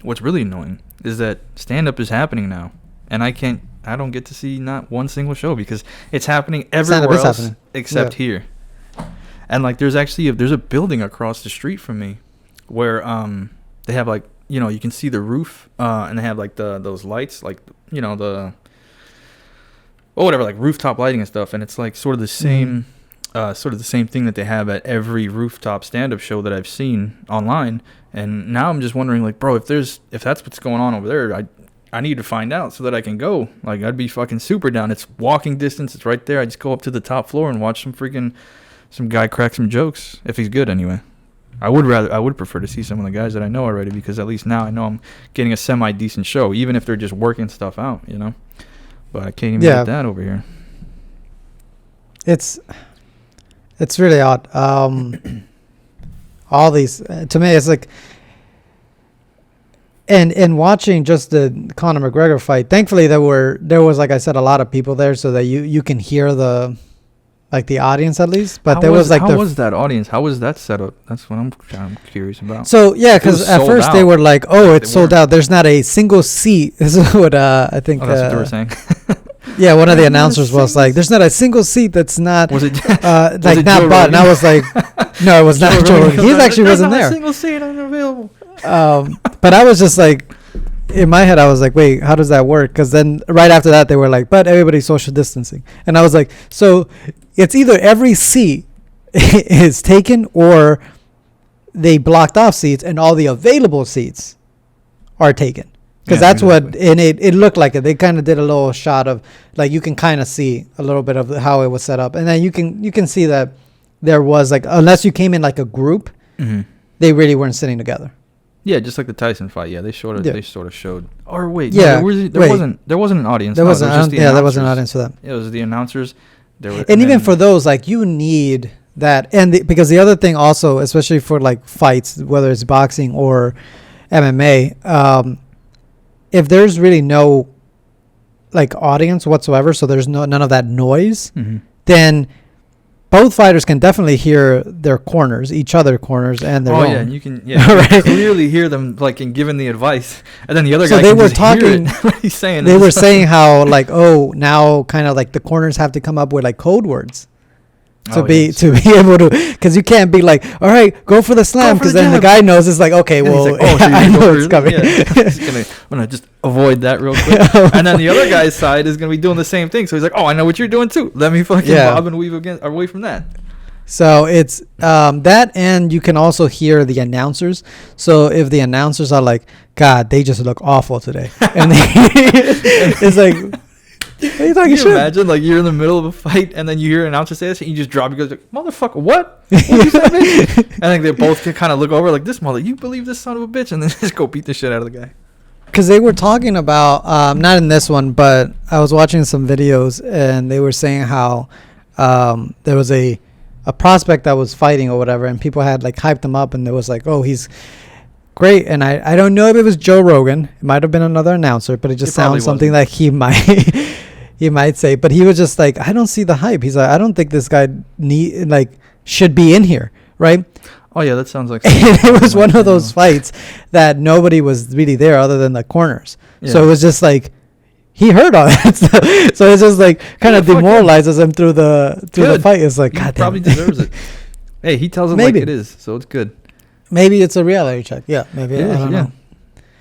what's really annoying is that stand-up is happening now, and I don't get to see not one single show, because it's happening everywhere else except here. And like there's a building across the street from me where they have like, you can see the roof, and they have like those lights, like the whatever, like rooftop lighting and stuff, and it's like sort of the same. Sort of the same thing that they have at every rooftop stand-up show that I've seen online. And now I'm just wondering, like, bro, if that's what's going on over there, I need to find out so that I can go. Like, I'd be fucking super down. It's walking distance. It's right there. I just go up to the top floor and watch some guy crack some jokes, if he's good anyway. I would prefer to see some of the guys that I know already, because at least now I know I'm getting a semi-decent show, even if they're just working stuff out, But I can't even get that over here. It's really odd. All these, to me, it's like, and watching just the Connor McGregor fight, thankfully there was, like I said, a lot of people there, so that you can hear the audience at least. But how was that audience? How was that set up? That's what I'm curious about. So yeah, because at first they were like, "Oh, it's sold out. There's not a single seat." This is what I think. That's what they were saying. Yeah, one of the announcers was like, "There's not a single seat that's not was it like not bought." And I was like, "No, it was not Joe Rogan. He actually wasn't there. Not a single seat unavailable." But I was just like, in my head, I was like, "Wait, how does that work?" Because then right after that, they were like, "But everybody's social distancing," and I was like, "So it's either every seat is taken, or they blocked off seats and all the available seats are taken." Because that's exactly. And it looked like it. They kind of did a little shot of, like, you can kind of see a little bit of how it was set up. And then you can see that there was, like, unless you came in like a group, they really weren't sitting together. Yeah, just like the Tyson fight. Yeah, they sort of showed. Or wait, yeah, no, there wasn't an audience. There wasn't. There wasn't an audience for that. It was the announcers. And even for those, like, you need that. And because the other thing also, especially for like fights, whether it's boxing or MMA, if there's really no like audience whatsoever, so there's none of that noise, then both fighters can definitely hear their corners, each other corners, and their own. Yeah, and you can right? clearly hear them like in giving the advice, and then the other guy. So they can were just talking. Hear it. What he's saying. They were saying how like, oh, now kind of like the corners have to come up with like code words. To be able to, because you can't be like, all right, go for the slam, because then the guy knows it's like, okay, and well, like, so I know it's coming. Yeah. I'm gonna just avoid that real quick. And then the other guy's side is gonna be doing the same thing. So he's like, oh, I know what you're doing too. Let me fucking bob and weave away from that. So it's that, and you can also hear the announcers. So if the announcers are like, God, they just look awful today, and it's like, what are you talking shit? Imagine like you're in the middle of a fight and then you hear an announcer say this and you just drop. You go, like, motherfucker, what? What you say, bitch? And then they both can kind of look over like, this mother, you believe this son of a bitch, and then just go beat the shit out of the guy. Because they were talking about, not in this one, but I was watching some videos and they were saying how there was a prospect that was fighting or whatever, and people had like hyped him up, and there was like, oh, he's great. And I don't know if it was Joe Rogan. It might have been another announcer, but it just sounds something like he might say. But he was just like, I don't see the hype. He's like, I don't think this guy should be in here, right? Oh yeah, that sounds like. It was one of those fights that nobody was really there other than the corners. Yeah. So it was just like he heard all that stuff. So it's just like kind of demoralizes him through the fight. It's like, God damn, probably deserves it. Hey, he tells it like it is, so it's good. Maybe it's a reality check. Yeah, maybe. I don't know.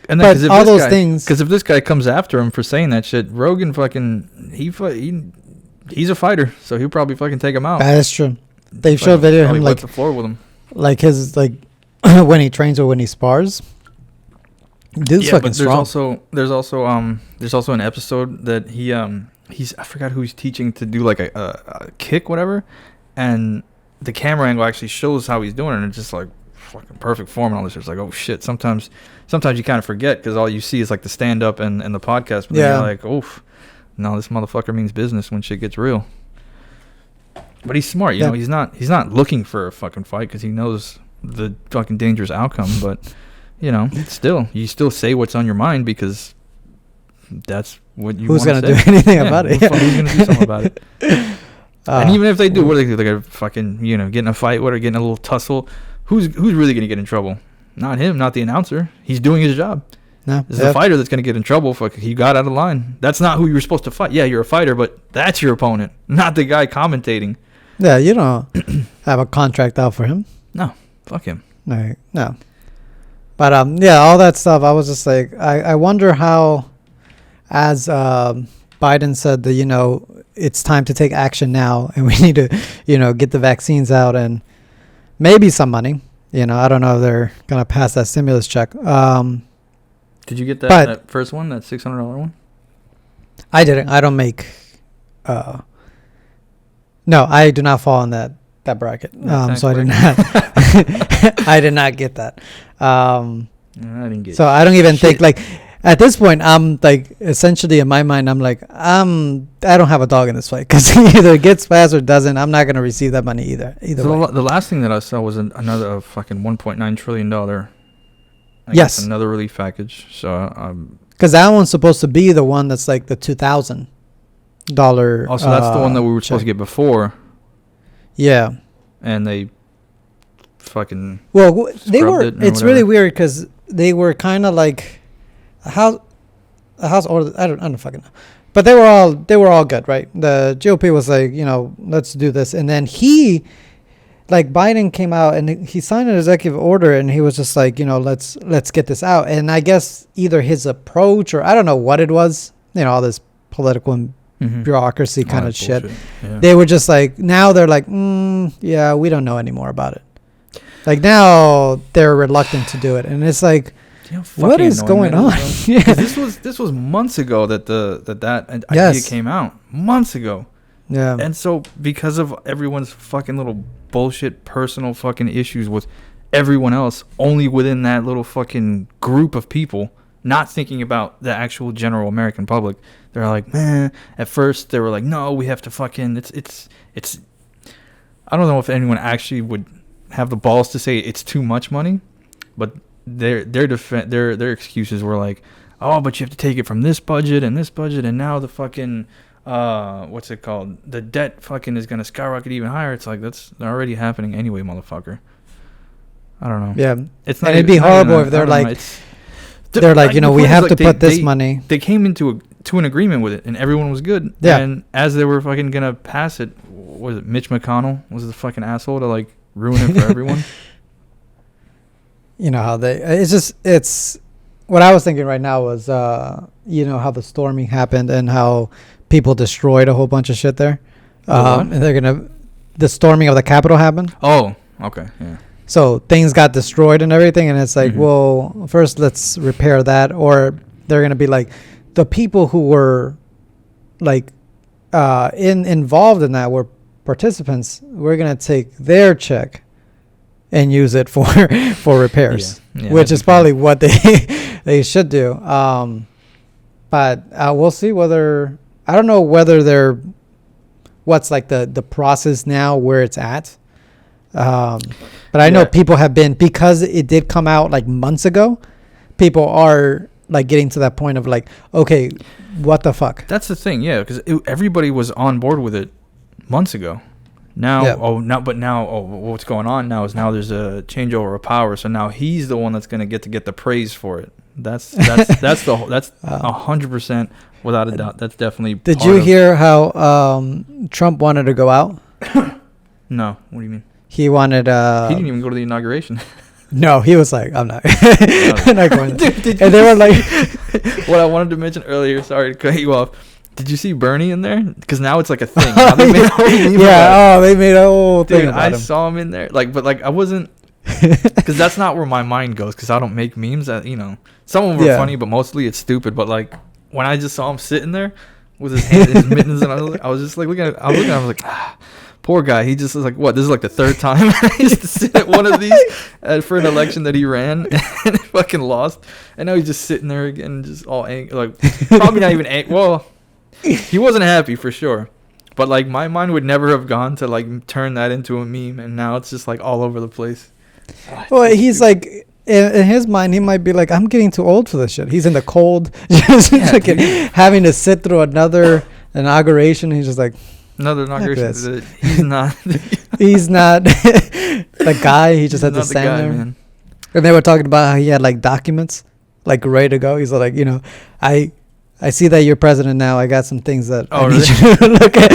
And then, but all those things. Because if this guy comes after him for saying that shit, Rogan fucking he's a fighter, so he'll probably fucking take him out. That's true. They've showed video of him like the floor with him. Like his when he trains or when he spars. Dude's fucking strong. There's also an episode that I forgot who he's teaching to do like a kick, whatever, and the camera angle actually shows how he's doing it, and it's just like fucking perfect form and all this. It's like, oh shit. Sometimes you kind of forget because all you see is like the stand up and the podcast, but then you're like, oof, no, this motherfucker means business when shit gets real. But he's smart, you know. He's not looking for a fucking fight because he knows the fucking dangerous outcome. But you know, you still say what's on your mind because that's what you. Who's gonna do anything about it? Who's gonna do something about it? And even if they do, what do they do? They're gonna fucking get in a fight, getting a little tussle. Who's really gonna get in trouble? Not him, not the announcer. He's doing his job. No, it's the fighter that's gonna get in trouble. He got out of line. That's not who you were supposed to fight. Yeah, you're a fighter, but that's your opponent, not the guy commentating. Yeah, you don't have a contract out for him. No, fuck him. No. But all that stuff. I was just like, I wonder how, as Biden said, that it's time to take action now, and we need to get the vaccines out and maybe some money. I don't know if they're gonna pass that stimulus check. Did you get that first one, that $600 one? I didn't. I don't make. No, I do not fall in that bracket. So I did not. I did not get that. I didn't get. So I don't even think at this point I'm essentially in my mind I'm like I don't have a dog in this fight because either it gets passed or doesn't. I'm not gonna receive that money either. So way. The last thing that I saw was another fucking $1.9 trillion. Yes, another relief package. So because that one's supposed to be the one that's like the $2,000. Also, that's the one that we were supposed to get before. Yeah. And they fucking. Well, they were. It's really weird because they were kind of like a house order. I don't fucking know. But they were all good, right? The GOP was like, let's do this, and then Biden came out and he signed an executive order, and he was just like, let's get this out. And I guess either his approach or I don't know what it was, all this political bureaucracy kind of shit. Yeah. They were just like, now they're like, yeah, we don't know anymore about it. Like now they're reluctant to do it, and it's like, what is going on? Yeah. This was months ago that idea came out. Months ago. Yeah. And so because of everyone's fucking little bullshit personal fucking issues with everyone else, only within that little fucking group of people, not thinking about the actual general American public. They're like, man. At first, they were like, no, we have to fucking. It's. I don't know if anyone actually would have the balls to say it's too much money, but their excuses were like, oh, but you have to take it from this budget, and now the fucking what's it called? The debt fucking is gonna skyrocket even higher. It's like that's already happening anyway, motherfucker. I don't know. Yeah, it's not. And it'd be horrible if they're like. They're like, we have to put this money. They came into an agreement with it, and everyone was good. Yeah. And as they were fucking gonna pass it, was it Mitch McConnell was the fucking asshole to ruin it for everyone? How it's what I was thinking right now was how the storming happened and how people destroyed a whole bunch of shit there. And they're gonna the storming of the Capitol happened. Oh, okay, yeah. So things got destroyed and everything, and it's like, Mhm. well, first let's repair that, or they're gonna be like, the people who were like involved in that were participants. We're gonna take their check and use it for for repairs, Yeah, which that's is probably what they should do. But we'll see whether I don't know whether they're what's like the process now where it's at. But I know Yeah. people have been, because it did come out like months ago, people are like getting to that point of like, okay, what the fuck? That's the thing, yeah, because everybody was on board with it months ago. Now, Yeah. what's going on now is now there's a changeover of power. So now he's the one that's going to get the praise for it. That's 100% without a doubt. That's definitely. Did you hear how Trump wanted to go out? No, what do you mean? He wanted. He didn't even go to the inauguration. No, he was like, I'm not. I'm not going. Dude, And they were like, what I wanted to mention earlier. Sorry to cut you off. Did you see Bernie in there? Because now it's like a thing. Now they made a whole meme about yeah. Oh, they made a whole it. thing Dude, about I him. saw him in there. But I wasn't. Because that's not where my mind goes. Because I don't make memes. Some of them are Yeah. funny, but mostly it's stupid. But like when I just saw him sitting there with his hands, his mittens, and I was just like looking at. I was like, poor guy. He just was like, what? This is like the third time I used to sit at one of these for an election that he ran and fucking lost, and now he's just sitting there again, just all angry. Like probably not even angry. Well, he wasn't happy for sure. But like my mind would never have gone to like turn that into a meme, and now it's just like all over the place. Well, he's like, in his mind, he might be like, I'm getting too old for this shit. He's in the cold, just Yeah, fucking dude. having to sit through another inauguration. He's just like, Another inauguration. He's not. he's not the guy. He just had to not the stand guy, there. man. And they were talking about how he had like documents, like ready to go. He's like, I see that you're president now. I got some things that I need you to look at.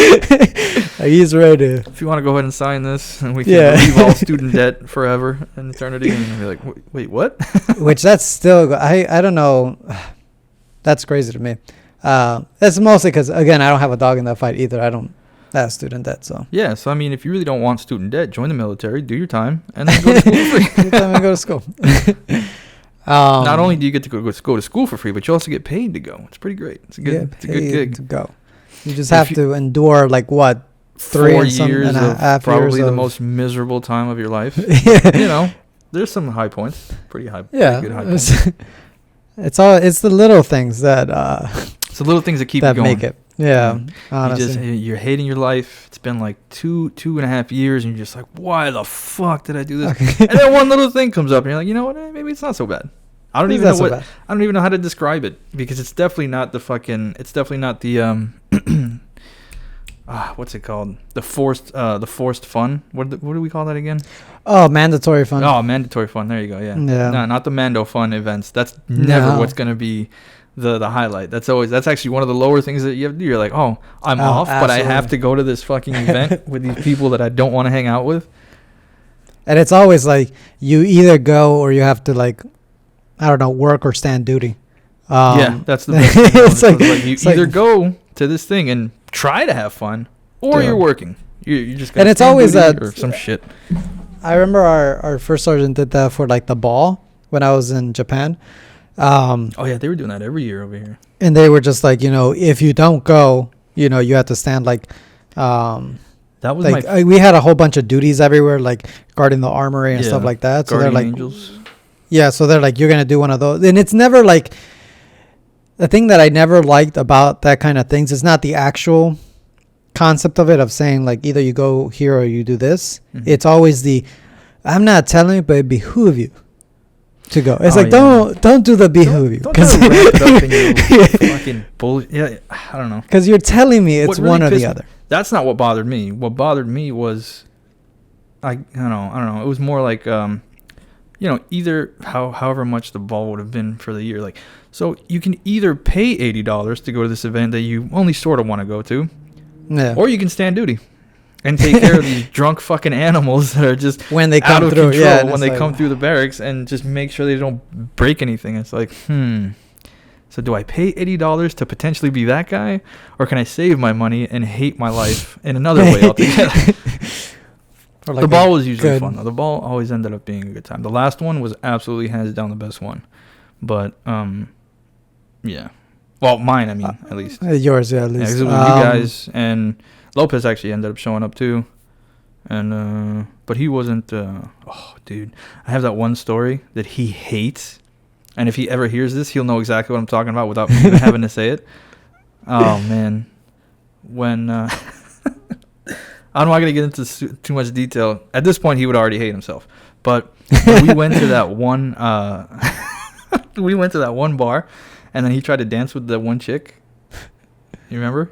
Like, he's ready to. If you want to go ahead and sign this, and we can Yeah. leave all student debt forever in eternity, and you'll be like, wait, what? Which that's still, I don't know. That's crazy to me. That's mostly because, again, I don't have a dog in that fight either. I don't have student debt, so. Yeah, so I mean, if you really don't want student debt, join the military, do your time, and then go to school for free. Every time I go to school. Not only do you get to go to school for free, but you also get paid to go. It's pretty great. It's a good gig. To go. You just If have to endure like what 3 4 and some years and a of half probably years the of- most miserable time of your life. Yeah. There's some high points. Pretty high. Yeah, Pretty good high points. it's the little things that It's the little things that keep that you going. make it. Yeah, Mm. honestly. You're hating your life. It's been like two and a half years, and you're just like, why the fuck did I do this? Okay. And then one little thing comes up, and you're like, you know what? Maybe it's not so bad. I don't It's even not know so what. bad. I don't even know how to describe it because it's definitely not the fucking. It's definitely not the what's it called? The forced fun. What do we call that again? Oh, mandatory fund. Oh, mandatory fun. There you go. Yeah. Yeah. No, not the Mando fun events. That's never No. what's gonna be the highlight. That's actually one of the lower things that you have to do. You're like, oh, I'm Oh, off, but I absolutely. have to go to this fucking event with these people that I don't want to hang out with. And it's always like you either go or you have to like, I don't know, work or stand duty. Yeah, that's the best thing. It's like- You it's like- either go to this thing and try to have fun, or Yeah. you're working. You're just And gonna it's stand always duty that- or some shit. I remember our first sergeant did that for like the ball when I was in Japan. Oh yeah, they were doing that every year over here. And they were just like, if you don't go, you have to stand like, That was like my we had a whole bunch of duties everywhere, like guarding the armory and stuff Yeah, like that. So guardian they're like, angels. yeah, so they're like, you're going to do one of those. And it's never like, the thing that I never liked about that kind of things is not the actual concept of it, of saying like, either you go here or you do this. Mhm. It's always I'm not telling you, but it behoove you to go. It's Oh, like, yeah. don't do the behoove you. Don't try to wrap it up in your fucking bull. Yeah, I don't know. Because you're telling me it's What really one or pissed the me- other. That's not what bothered me. What bothered me was, I don't know. It was more like, either however much the ball would have been for the year. Like, so you can either pay $80 to go to this event that you only sort of want to go to, Yeah. or you can stand duty and take care of these drunk fucking animals that are just When they out come of through, control yeah. and when it's they like- come through the barracks, and just make sure they don't break anything. It's like, So do I pay $80 to potentially be that guy, or can I save my money and hate my life in another way altogether? For like The ball was usually good- fun, though. The ball always ended up being a good time. The last one was absolutely hands down the best one. But, yeah. Well, mine, I mean, at least. Yours, yeah, at Yeah, least. 'cause it was you guys, and Lopez actually ended up showing up, too. And, but he wasn't, oh, dude. I have that one story that he hates. And if he ever hears this, he'll know exactly what I'm talking about without me even having to say it. Oh, man. When, I'm not going to get into too much detail. At this point, he would already hate himself. But when we went to that one, we went to that one bar, and then he tried to dance with the one chick. You remember?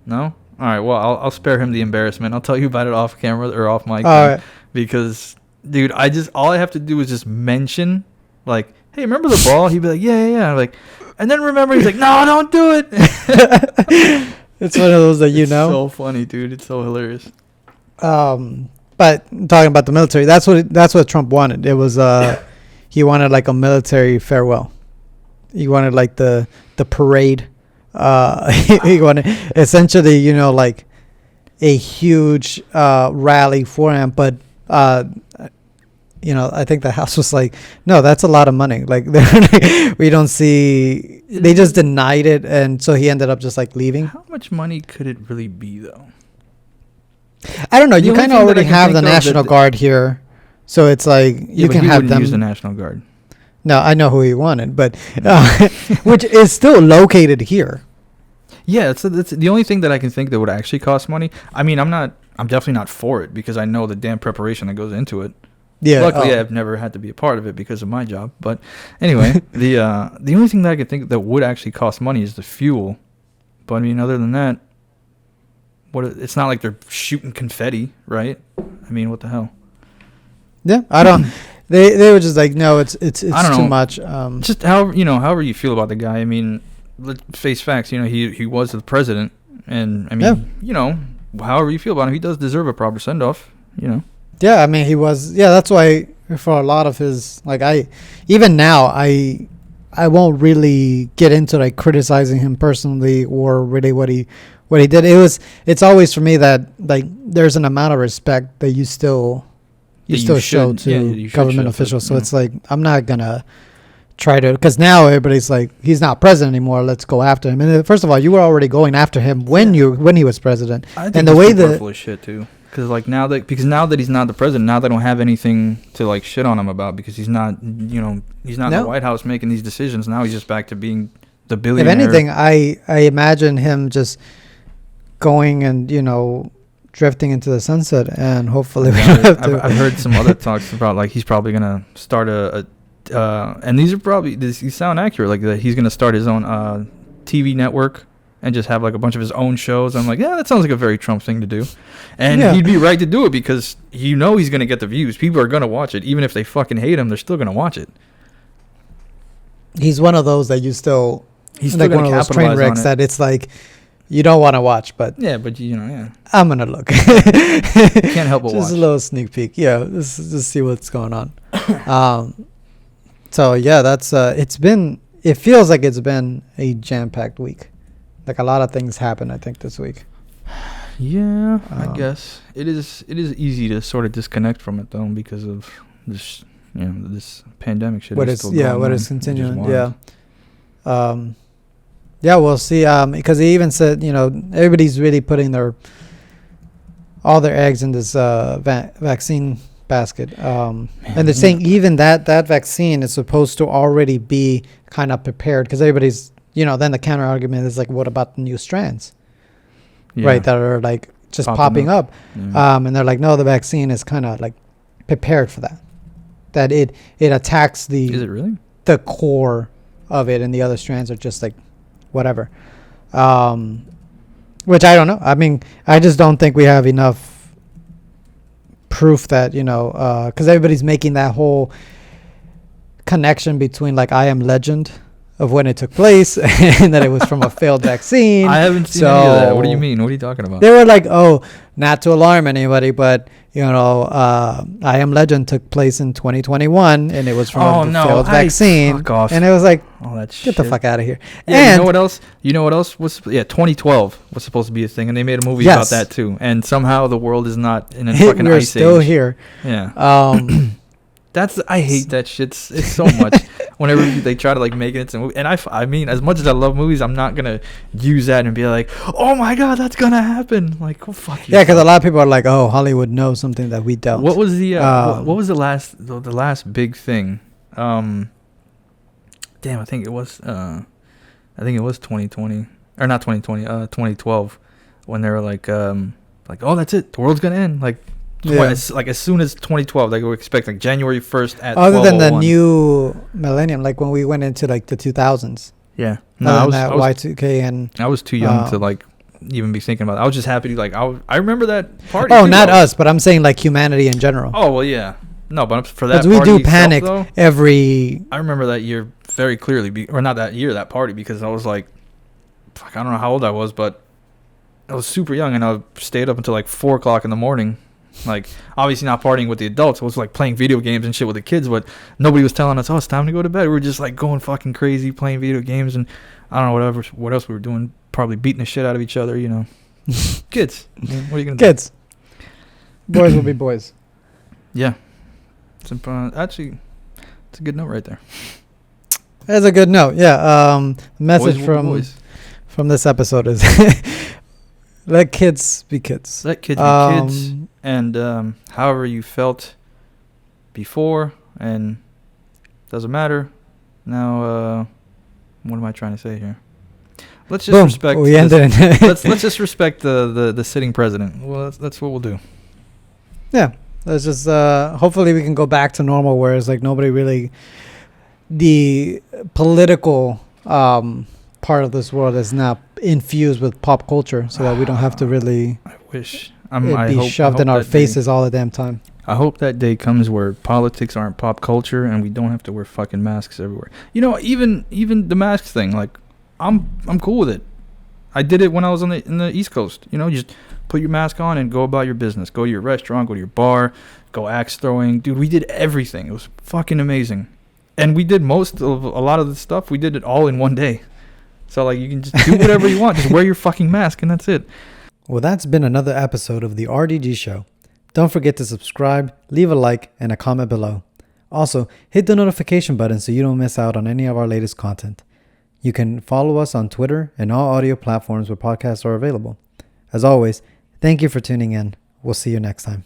No? All right. Well, I'll spare him the embarrassment. I'll tell you about it off camera or off mic. All right. Because, dude, all I have to do is just mention, like, hey, remember the ball? He'd be like, yeah. I'm like, and then remember, he's like, no, don't do it. It's one of those that you It's know. so funny, dude. It's so hilarious. But talking about the military, that's what Trump wanted. It was he wanted like a military farewell. He wanted like the parade. He wanted essentially, you know, like a huge rally for him. But you know, I think the House was like, no, that's a lot of money. Like we don't see. They just denied it, and so he ended up just like leaving. How much money could it really be, though? I don't know. The You only kind of thing that I already can have think the of National that- Guard here, so it's like Yeah, you but can he have wouldn't them. use the National Guard. No, I know who he wanted, but which is still located here. Yeah, that's the only thing that I can think that would actually cost money. I mean, I'm definitely not for it because I know the damn preparation that goes into it. Yeah. Luckily, oh. I've never had to be a part of it because of my job. But anyway, the only thing that I could think that would actually cost money is the fuel. But I mean, other than that, it's not like they're shooting confetti, right? I mean, what the hell? Yeah, I don't. They were just like, no, it's I don't too know. much. Just however you feel about the guy. I mean, let's face facts. You know, he was the president, and I mean, Yeah. you know, however you feel about him, he does deserve a proper send off. You know. Yeah, I mean, he was. Yeah, that's why for a lot of his, like, even now, I won't really get into like criticizing him personally or really what he did. It's always for me that like there's an amount of respect that you still show should- to yeah, you should government show officials. to- So yeah. it's like I'm not gonna try to, because now everybody's like, he's not president anymore. Let's go after him. And first of all, you were already going after him when he was president. I think And the these way people are that full of shit too. Because now that he's not the president, now they don't have anything to like shit on him about because he's not in No. the White House making these decisions. Now he's just back to being the if billionaire. anything, I imagine him just going and drifting into the sunset, and hopefully we don't have to. I've heard some other talks about like he's probably gonna start and these sound accurate, like that he's gonna start his own TV network and just have like a bunch of his own shows. I'm like, yeah, that sounds like a very Trump thing to do, and Yeah. he'd be right to do it because he's gonna get the views. People are gonna watch it, even if they fucking hate him. They're still gonna watch it. He's one of those that you still. He's still like gonna one of those train capitalize on wrecks it. that it's like you don't want to watch, but Yeah, but yeah, I'm gonna look. can't help but Just watch. a little sneak peek. Yeah, let's just see what's going on. So yeah, that's it feels like it's been a jam-packed week. Like a lot of things happen, I think, this week. Yeah, I Um, guess it is easy to sort of disconnect from it though because of this this pandemic shit. What is is still yeah, going what on, is which continuing? wild. Yeah. Yeah, we'll see. Because he even said, everybody's really putting all their eggs in this vaccine basket. And they're saying even that vaccine is supposed to already be kind of prepared because everybody's, then the counter argument is like, what about the new strands, Yeah. right? That are like just popping up. Yeah. And they're like, no, the vaccine is kind of like prepared for that. That it attacks Is it really? the core of it, and the other strands are just like whatever. Which I don't know. I mean, I just don't think we have enough proof that, because everybody's making that whole connection between like I Am Legend of when it took place and that it was from a failed vaccine. I haven't seen any of that. What do you mean? What are you talking about? They were like, oh, not to alarm anybody, but I Am Legend took place in 2021 and it was from a failed vaccine. Fuck off. And it was like, all that get shit. the fuck out of here. Yeah, and you know what else was? Yeah, 2012 was supposed to be a thing, and they made a movie about that too. And somehow the world is not in a fucking we're ice still age. here. Yeah. I hate that shit. It's so much. Whenever they try to like make it into a movie, and I mean, as much as I love movies, I'm not gonna use that and be like, oh my god, that's gonna happen. Like, oh fuck. Yeah, because a lot of people are like, oh, Hollywood knows something that we don't. What was the what was the last big thing? Damn, I think it was 2020 or not 2020, 2012, when they were like, oh, that's it, the world's gonna end. Like as soon as 2012, like we expect like January 1st at other than the new millennium, like when we went into like the 2000s. Yeah, no, I was Y2K, and I was too young to like even be thinking about it. I was just happy to like I remember that party. Oh, not us, but I'm saying like humanity in general. Oh well, yeah. No, but for that party, we do itself, panic though, every. I remember that year very clearly, or not that year, that party, because I was like, fuck, I don't know how old I was, but I was super young, and I stayed up until like 4:00 in the morning. Like, obviously not partying with the adults. I was like playing video games and shit with the kids, but nobody was telling us, oh, it's time to go to bed. We were just like going fucking crazy playing video games, and I don't know what else we were doing. Probably beating the shit out of each other, Kids. What are you gonna do? Kids. Boys will be boys. Yeah. Actually, it's a good note right there. That's a good note. Yeah. Message from this episode is let kids be kids. Let kids be kids. And however you felt before, and doesn't matter. Now, what am I trying to say here? Let's just respect. We ended it. let's just respect the sitting president. Well, that's what we'll do. Yeah. Let's just hopefully we can go back to normal, where it's like nobody really, the political part of this world is not infused with pop culture, so that we don't have to really be shoved in our faces all the damn time. I hope that day comes where politics aren't pop culture and we don't have to wear fucking masks everywhere. Even the mask thing, like I'm cool with it. I did it when I was in the East Coast. Just put your mask on and go about your business. Go to your restaurant, go to your bar, go axe throwing. Dude, we did everything. It was fucking amazing. And we did a lot of the stuff. We did it all in one day. So, like, you can just do whatever you want. Just wear your fucking mask, and that's it. Well, that's been another episode of the RDG Show. Don't forget to subscribe, leave a like, and a comment below. Also, hit the notification button so you don't miss out on any of our latest content. You can follow us on Twitter and all audio platforms where podcasts are available. As always, thank you for tuning in. We'll see you next time.